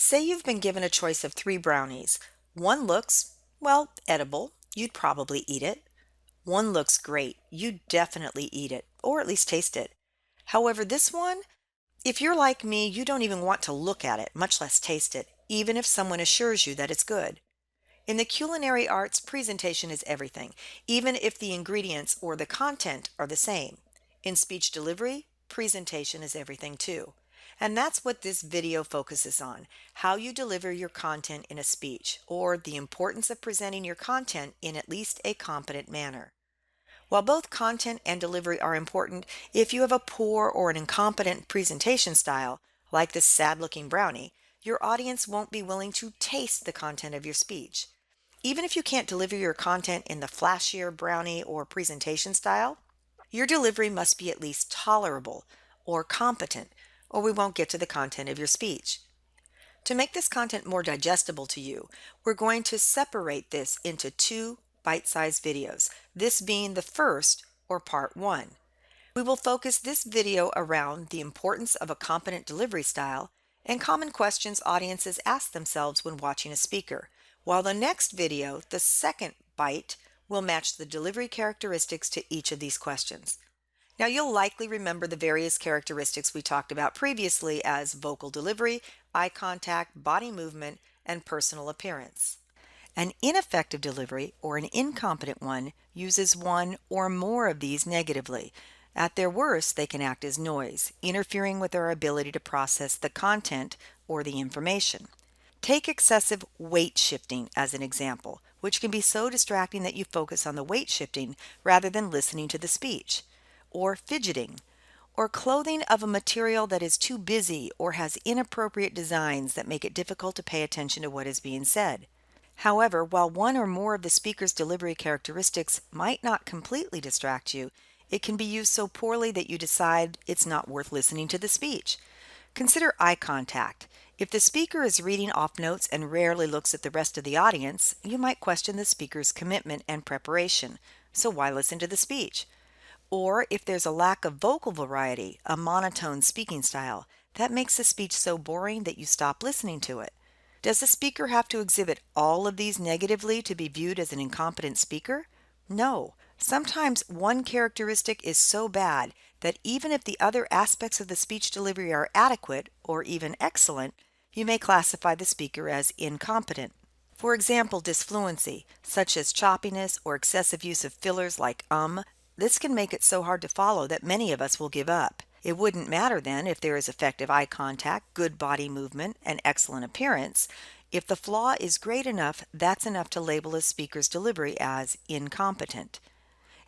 Say you've been given a choice of three brownies. One looks, well, edible. You'd probably eat it. One looks great. You'd definitely eat it, or at least taste it. However, this one, if you're like me, you don't even want to look at it, much less taste it, even if someone assures you that it's good. In the culinary arts, presentation is everything, even if the ingredients or the content are the same. In speech delivery, presentation is everything too. And that's what this video focuses on, how you deliver your content in a speech, or the importance of presenting your content in at least a competent manner. While both content and delivery are important, if you have a poor or an incompetent presentation style, like this sad-looking brownie, your audience won't be willing to taste the content of your speech. Even if you can't deliver your content in the flashier brownie or presentation style, your delivery must be at least tolerable or competent, or we won't get to the content of your speech. To make this content more digestible to you, we're going to separate this into two bite-sized videos, this being the first, or part one. We will focus this video around the importance of a competent delivery style and common questions audiences ask themselves when watching a speaker, while the next video, the second bite, will match the delivery characteristics to each of these questions. Now, you'll likely remember the various characteristics we talked about previously as vocal delivery, eye contact, body movement, and personal appearance. An ineffective delivery, or an incompetent one, uses one or more of these negatively. At their worst, they can act as noise, interfering with our ability to process the content or the information. Take excessive weight shifting as an example, which can be so distracting that you focus on the weight shifting rather than listening to the speech. Or fidgeting, or clothing of a material that is too busy or has inappropriate designs that make it difficult to pay attention to what is being said. However, while one or more of the speaker's delivery characteristics might not completely distract you, it can be used so poorly that you decide it's not worth listening to the speech. Consider eye contact. If the speaker is reading off notes and rarely looks at the rest of the audience, you might question the speaker's commitment and preparation. So why listen to the speech? Or if there's a lack of vocal variety, a monotone speaking style, that makes the speech so boring that you stop listening to it. Does the speaker have to exhibit all of these negatively to be viewed as an incompetent speaker? No. Sometimes one characteristic is so bad that even if the other aspects of the speech delivery are adequate or even excellent, you may classify the speaker as incompetent. For example, disfluency, such as choppiness or excessive use of fillers like this can make it so hard to follow that many of us will give up. It wouldn't matter then if there is effective eye contact, good body movement, and excellent appearance. If the flaw is great enough, that's enough to label a speaker's delivery as incompetent.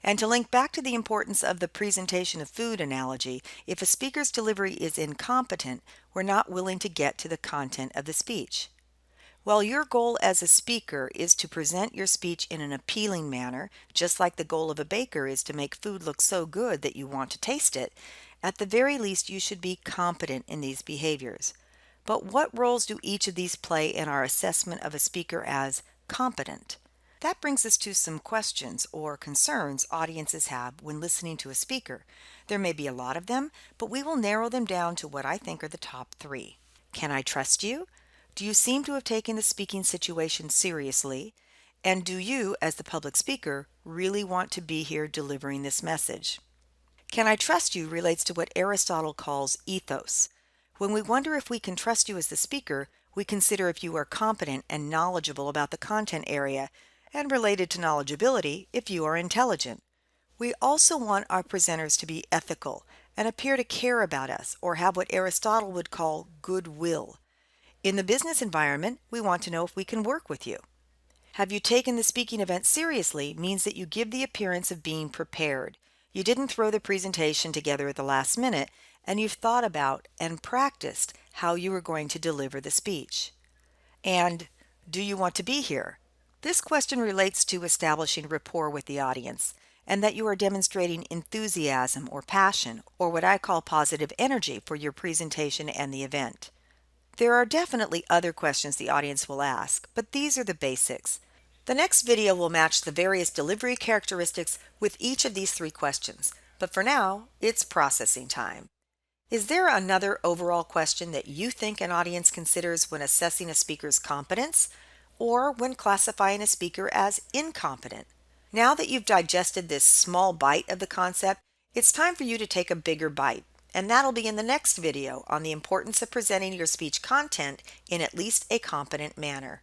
And to link back to the importance of the presentation of food analogy, if a speaker's delivery is incompetent, we're not willing to get to the content of the speech. While your goal as a speaker is to present your speech in an appealing manner, just like the goal of a baker is to make food look so good that you want to taste it, at the very least you should be competent in these behaviors. But what roles do each of these play in our assessment of a speaker as competent? That brings us to some questions or concerns audiences have when listening to a speaker. There may be a lot of them, but we will narrow them down to what I think are the top three. Can I trust you? Do you seem to have taken the speaking situation seriously? And do you, as the public speaker, really want to be here delivering this message? Can I trust you relates to what Aristotle calls ethos. When we wonder if we can trust you as the speaker, we consider if you are competent and knowledgeable about the content area, and related to knowledgeability, if you are intelligent. We also want our presenters to be ethical and appear to care about us or have what Aristotle would call goodwill. In the business environment, we want to know if we can work with you. Have you taken the speaking event seriously means that you give the appearance of being prepared. You didn't throw the presentation together at the last minute, and you've thought about and practiced how you are going to deliver the speech. And do you want to be here? This question relates to establishing rapport with the audience, and that you are demonstrating enthusiasm or passion, or what I call positive energy for your presentation and the event. There are definitely other questions the audience will ask, but these are the basics. The next video will match the various delivery characteristics with each of these three questions, but for now, it's processing time. Is there another overall question that you think an audience considers when assessing a speaker's competence or when classifying a speaker as incompetent? Now that you've digested this small bite of the concept, it's time for you to take a bigger bite, and that'll be in the next video on the importance of presenting your speech content in at least a competent manner.